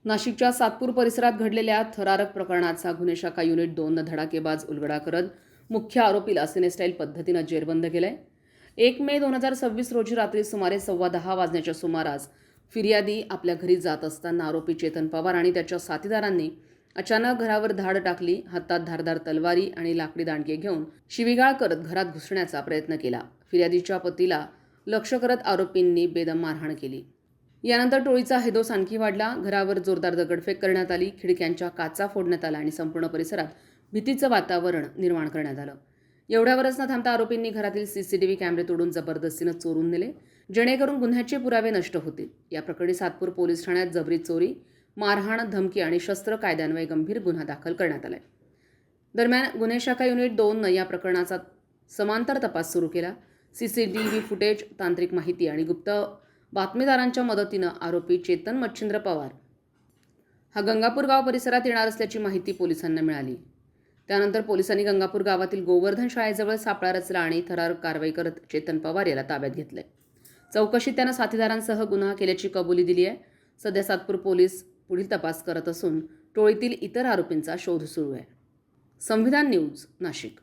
नाशिकच्या सातपूर परिसरात घडलेल्या थरारक प्रकरणाचा गुन्हे शाखा युनिट 2 धडाकेबाज उलगडा करत मुख्य आरोपीला सिनेस्टाईल पद्धतीनं जेरबंद केलंय. 1 मे 2026 रोजी रात्री सुमारे 10:15 वाजण्याच्या सुमारास फिर्यादी आपल्या घरी जात असताना आरोपी चेतन पवार आणि त्याच्या साथीदारांनी अचानक घरावर धाड टाकली. हातात धारदार तलवारी आणि लाकडी दांडके घेऊन शिवीगाळ करत घरात घुसण्याचा प्रयत्न केला. फिर्यादीच्या पतीला लक्ष्य करत आरोपींनी बेदम मारहाण केली. यानंतर टोळीचा हेदोस आणखी वाढला. घरावर जोरदार दगडफेक करण्यात आली. खिडक्यांच्या काचा फोडण्यात आल्या आणि संपूर्ण परिसरात भीतीचं वातावरण निर्माण करण्यात आलं. एवढ्यावरच न थांबता आरोपींनी घरातील सीसीटीव्ही कॅमेरे तोडून जबरदस्तीनं चोरून नेले, जेणेकरून गुन्ह्याचे पुरावे नष्ट होतील. या प्रकरणी सातपूर पोलीस ठाण्यात जबरी चोरी, मारहाण, धमकी आणि शस्त्र कायद्यान्वये गंभीर गुन्हा दाखल करण्यात आलाय. दरम्यान गुन्हे शाखा युनिट 2 या प्रकरणाचा समांतर तपास सुरू केला. सीसीटीव्ही फुटेज, तांत्रिक माहिती आणि गुप्त बातमीदारांच्या मदतीनं आरोपी चेतन मच्छिंद्र पवार हा गंगापूर गाव परिसरात येणार असल्याची माहिती पोलिसांना मिळाली. त्यानंतर पोलिसांनी गंगापूर गावातील गोवर्धन शाळेजवळ सापळा रचला आणि थरारक कारवाई करत चेतन पवार याला ताब्यात घेतले. चौकशीत त्यानं साथीदारांसह गुन्हा केल्याची कबुली दिली आहे. सध्या सातपूर पोलीस पुढील तपास करत असून टोळीतील इतर आरोपींचा शोध सुरू आहे. संविधान न्यूज, नाशिक.